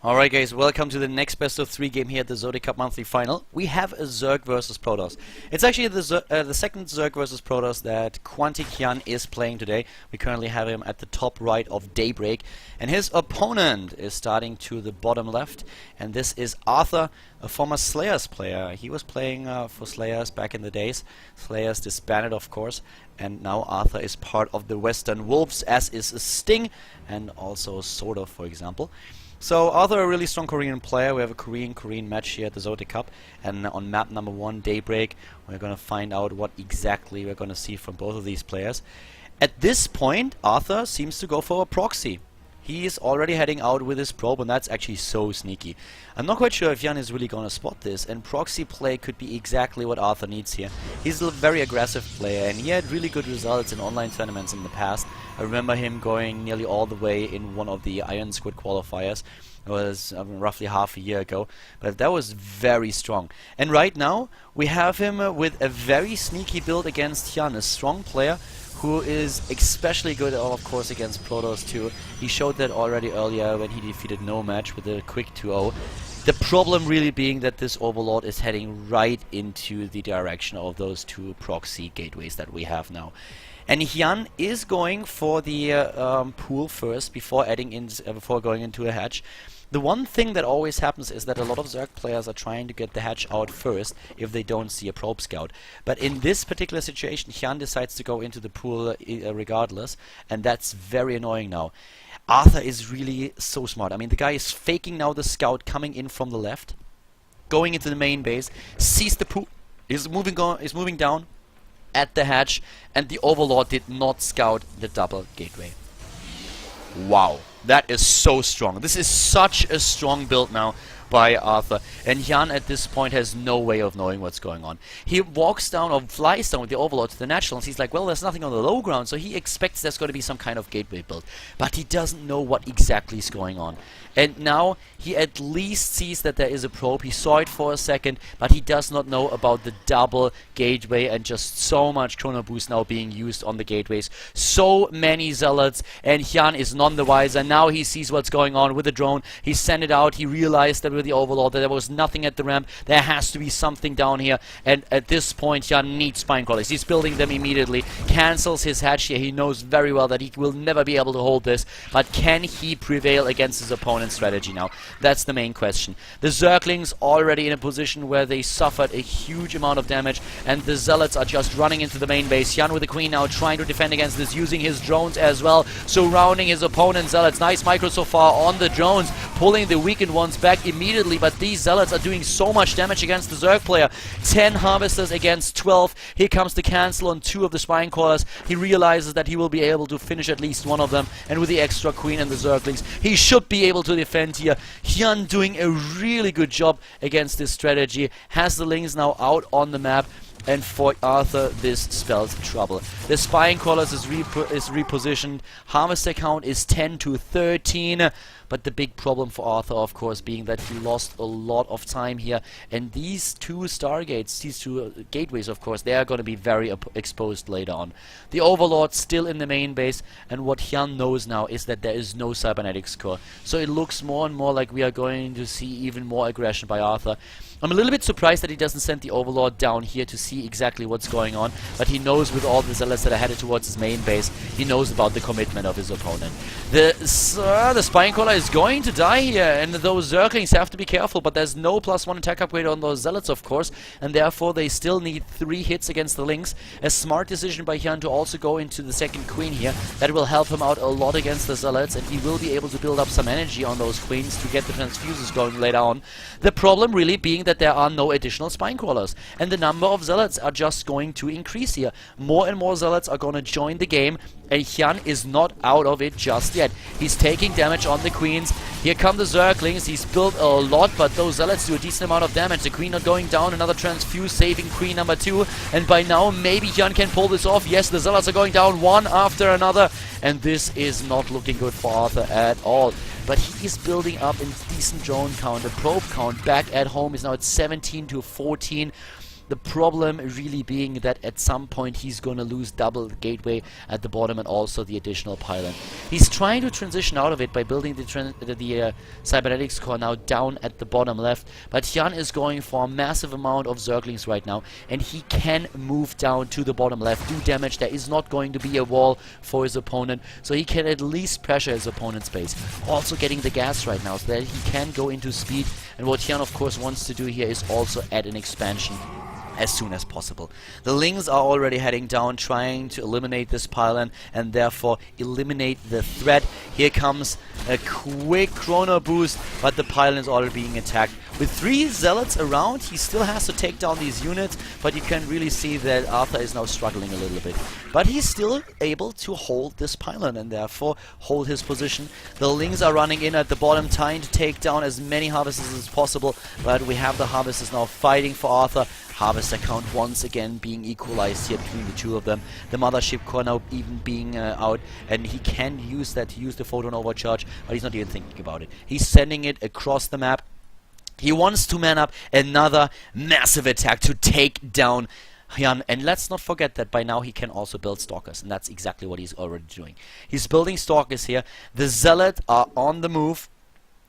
Alright guys, welcome to the next best of 3 game here at the ZOTAC Cup Monthly Final. We have a Zerg versus Protoss. It's actually the second Zerg versus Protoss that Quantic Hyun is playing today. We currently have him at the top right of Daybreak, and his opponent is starting to the bottom left, and this is Arthur, a former Slayers player. He was playing for Slayers back in the days. Slayers disbanded, of course, and now Arthur is part of the Western Wolves, as is Sting and also Soda, for example. So Arthur, a really strong Korean player. We have a Korean match here at the ZOTAC Cup, and on map number 1, Daybreak, we're going to find out what exactly we're going to see from both of these players. At this point, Arthur seems to go for a proxy. He is already heading out with his probe, and that's actually so sneaky. I'm not quite sure if Hyun is really going to spot this, and proxy play could be exactly what Arthur needs here. He's a very aggressive player, and he had really good results in online tournaments in the past. I remember him going nearly all the way in one of the Iron Squid qualifiers. It was roughly half a year ago, but that was very strong. And right now, we have him with a very sneaky build against Hyun, a strong player who is especially good, of course, against Protoss too. He showed that already earlier when he defeated No Match with a quick 2-0. The problem really being that this Overlord is heading right into the direction of those two proxy gateways that we have now. And Hyun is going for the pool first before going into a hatch. The one thing that always happens is that a lot of Zerg players are trying to get the hatch out first if they don't see a probe scout. But in this particular situation, Hyun decides to go into the pool regardless, and that's very annoying now. Arthur is really so smart. I mean, the guy is faking now the scout coming in from the left, going into the main base, sees the pool, is moving down at the hatch, and the Overlord did not scout the double gateway. Wow. That is so strong. This is such a strong build now by Arthur. And Hyun at this point has no way of knowing what's going on. He walks down or flies down with the Overlord to the Nationals. He's like, well, there's nothing on the low ground, so he expects there's going to be some kind of gateway build. But he doesn't know what exactly is going on. And now he at least sees that there is a probe. He saw it for a second, but he does not know about the double gateway, and just so much chrono boost now being used on the gateways. So many zealots, and Hyun is none the wiser. Now he sees what's going on with the drone. He sent it out. He realized that with the Overlord that there was nothing at the ramp. There has to be something down here, and at this point Hyun needs spine crawlers. He's building them immediately. Cancels his hatch here. He knows very well that he will never be able to hold this, but can he prevail against his opponent's strategy now? That's the main question. The Zerglings already in a position where they suffered a huge amount of damage, and the Zealots are just running into the main base. Hyun with the Queen now trying to defend against this, using his drones as well, surrounding his opponent's Zealots. Nice micro so far on the drones, pulling the weakened ones back immediately, but these Zealots are doing so much damage against the Zerg player. 10 Harvesters against 12. Here comes the cancel on 2 of the Spine Crawlers. He realizes that he will be able to finish at least one of them, and with the extra Queen and the Zerglings, he should be able to defend here. Hyun doing a really good job against this strategy. Has the Lings now out on the map, and for Arthur this spells trouble. The Spine Crawlers is repositioned. Harvester count is 10 to 13. But the big problem for Arthur, of course, being that he lost a lot of time here. And these two Stargates, these two gateways, of course, they are going to be very exposed later on. The Overlord still in the main base, and what Hyun knows now is that there is no cybernetics core. So it looks more and more like we are going to see even more aggression by Arthur. I'm a little bit surprised that he doesn't send the Overlord down here to see exactly what's going on, but he knows with all the Zealots that are headed towards his main base, he knows about the commitment of his opponent. The Spine Crawler is going to die here, and those Zerglings have to be careful, but there's no +1 attack upgrade on those Zealots, of course, and therefore they still need 3 hits against the Lings. A smart decision by Hyun to also go into the second Queen here. That will help him out a lot against the Zealots, and he will be able to build up some energy on those Queens to get the transfuses going later on. The problem really being that there are no additional Spine Crawlers, and the number of Zealots are just going to increase here. More and more Zealots are going to join the game, and Hyun is not out of it just yet. He's taking damage on the Queens. Here come the Zerglings. He's built a lot, but those Zealots do a decent amount of damage. The Queen not going down. Another transfuse saving Queen number 2. And by now, maybe Hyun can pull this off. Yes, the Zealots are going down one after another. And this is not looking good for Arthur at all. But he is building up a decent drone count. The probe count back at home is now at 17 to 14. The problem really being that at some point he's going to lose double the gateway at the bottom and also the additional pylon. He's trying to transition out of it by building the cybernetics core now down at the bottom left, but Hyun is going for a massive amount of Zerglings right now, and he can move down to the bottom left, do damage. There is not going to be a wall for his opponent, so he can at least pressure his opponent's base. Also getting the gas right now so that he can go into speed, and what Hyun of course wants to do here is also add an expansion as soon as possible. The Lings are already heading down, trying to eliminate this pylon and therefore eliminate the threat. Here comes a quick chrono boost, but the pylon is already being attacked. With 3 zealots around, he still has to take down these units, but you can really see that Arthur is now struggling a little bit. But he's still able to hold this pylon and therefore hold his position. The Lings are running in at the bottom, trying to take down as many harvesters as possible, but we have the harvesters now fighting for Arthur. Harvester count once again being equalized here between the two of them. The mothership core now even being out, and he can use that to use the photon overcharge, but he's not even thinking about it. He's sending it across the map. He wants to man up another massive attack to take down Hyun, and let's not forget that by now he can also build Stalkers, and that's exactly what he's already doing. He's building Stalkers here. The Zealot are on the move,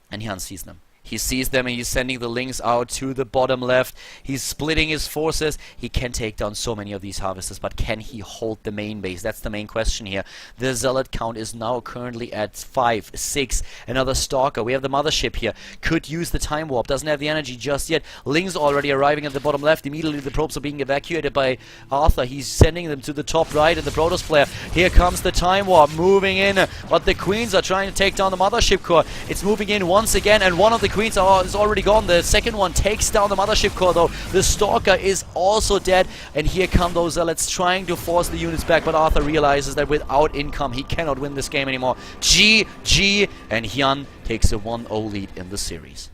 and Hyun sees them. He sees them and he's sending the Lings out to the bottom left. He's splitting his forces. He can take down so many of these harvesters, but can he hold the main base? That's the main question here. The Zealot count is now currently at 5, 6. Another Stalker. We have the mothership here. Could use the time warp. Doesn't have the energy just yet. Lings already arriving at the bottom left. Immediately the probes are being evacuated by Arthur. He's sending them to the top right and the Protoss player. Here comes the time warp moving in, but the Queens are trying to take down the mothership core. It's moving in once again, and one of the Queens is already gone. The second one takes down the mothership core though. The Stalker is also dead, and here come those Zealots trying to force the units back, but Arthur realizes that without income he cannot win this game anymore. GG, and Hyun takes a 1-0 lead in the series.